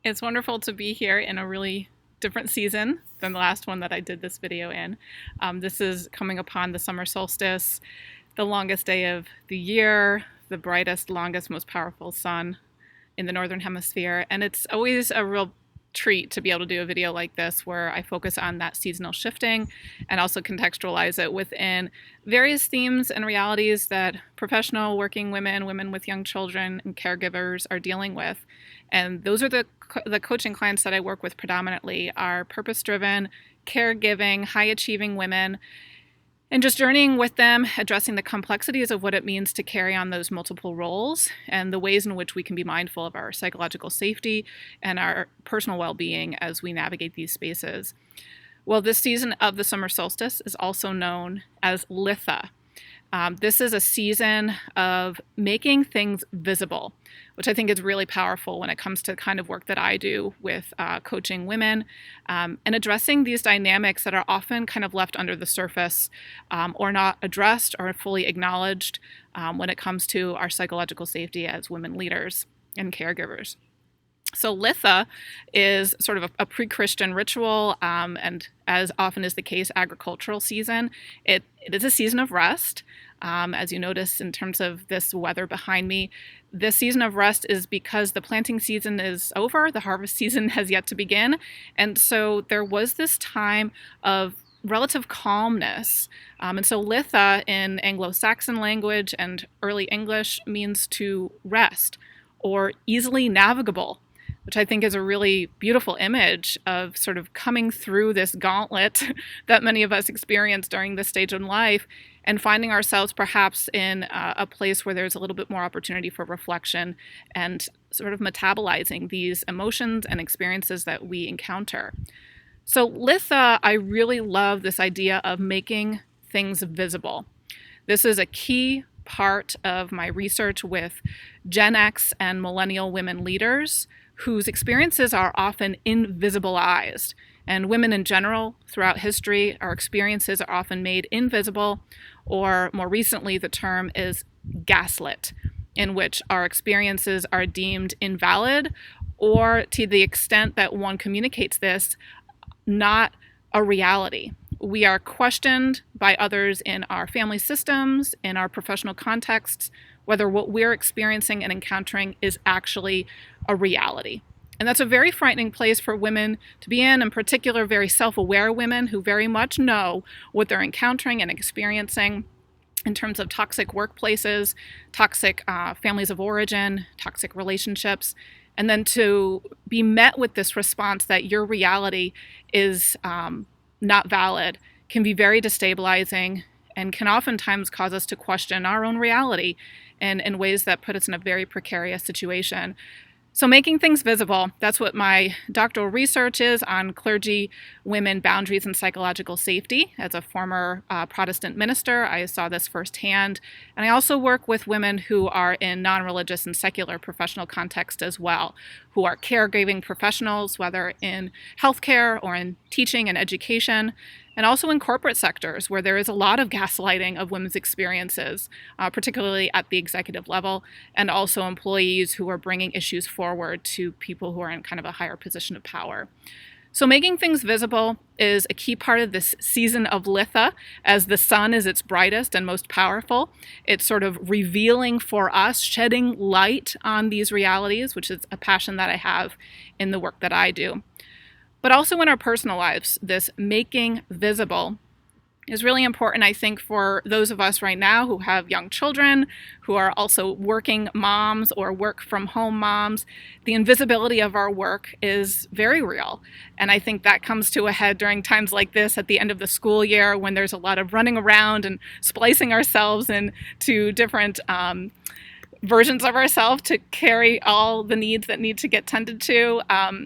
It's wonderful to be here in a really different season than the last one that I did this video in. This is coming upon the summer solstice, the longest day of the year, the brightest, longest, most powerful sun in the northern hemisphere. And it's always a real treat to be able to do a video like this where I focus on that seasonal shifting and also contextualize it within various themes and realities that professional working women, women with young children, and caregivers are dealing with. And those are the coaching clients that I work with predominantly are purpose-driven, caregiving, high-achieving women, and just journeying with them, addressing the complexities of what it means to carry on those multiple roles and the ways in which we can be mindful of our psychological safety and our personal well-being as we navigate these spaces. Well, this season of the summer solstice is also known as Litha. This is a season of making things visible, which I think is really powerful when it comes to the kind of work that I do with coaching women and addressing these dynamics that are often kind of left under the surface or not addressed or fully acknowledged when it comes to our psychological safety as women leaders and caregivers. So Litha is sort of a pre-Christian ritual, and as often is the case, agricultural season. It is a season of rest. As you notice in terms of this weather behind me, this season of rest is because the planting season is over, the harvest season has yet to begin, and so there was this time of relative calmness. And so Litha in Anglo-Saxon language and early English means to rest or easily navigable, which I think is a really beautiful image of sort of coming through this gauntlet that many of us experience during this stage in life and finding ourselves perhaps in a place where there's a little bit more opportunity for reflection and sort of metabolizing these emotions and experiences that we encounter. So Litha, I really love this idea of making things visible. This is a key part of my research with Gen X and millennial women leaders whose experiences are often invisibilized. And women in general, throughout history, our experiences are often made invisible, or more recently, the term is gaslit, in which our experiences are deemed invalid, or to the extent that one communicates this, not a reality. We are questioned by others in our family systems, in our professional contexts, whether what we're experiencing and encountering is actually a reality. And that's a very frightening place for women to be in particular very self-aware women who very much know what they're encountering and experiencing in terms of toxic workplaces, toxic families of origin, toxic relationships, and then to be met with this response that your reality is not valid can be very destabilizing and can oftentimes cause us to question our own reality in ways that put us in a very precarious situation. So making things visible, that's what my doctoral research is on clergy, women, boundaries, and psychological safety. As a former Protestant minister, I saw this firsthand. And I also work with women who are in non-religious and secular professional context as well, who are caregiving professionals, whether in healthcare or in teaching and education, and also in corporate sectors where there is a lot of gaslighting of women's experiences, particularly at the executive level, and also employees who are bringing issues forward to people who are in kind of a higher position of power. So making things visible is a key part of this season of Litha, as the sun is its brightest and most powerful. It's sort of revealing for us, shedding light on these realities, which is a passion that I have in the work that I do. But also in our personal lives, this making visible is really important, I think, for those of us right now who have young children, who are also working moms or work from home moms. The invisibility of our work is very real. And I think that comes to a head during times like this at the end of the school year when there's a lot of running around and splicing ourselves into different versions of ourselves to carry all the needs that need to get tended to.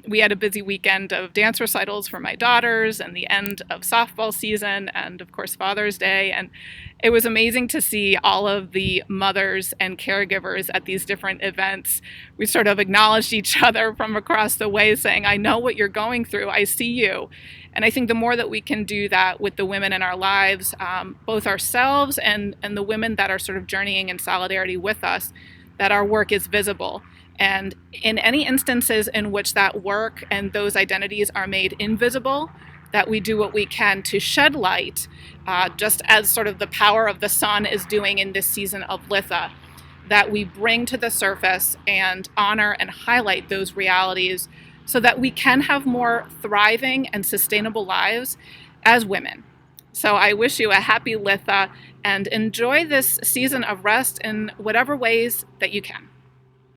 We had a busy weekend of dance recitals for my daughters and the end of softball season and of course Father's Day, and it was amazing to see all of the mothers and caregivers at these different events. We sort of acknowledged each other from across the way saying, I know what you're going through, I see you. And I think the more that we can do that with the women in our lives, both ourselves and the women that are sort of journeying in solidarity with us, that our work is visible And in any instances in which that work and those identities are made invisible, that we do what we can to shed light, just as sort of the power of the sun is doing in this season of Litha, that we bring to the surface and honor and highlight those realities so that we can have more thriving and sustainable lives as women. So I wish you a happy Litha and enjoy this season of rest in whatever ways that you can.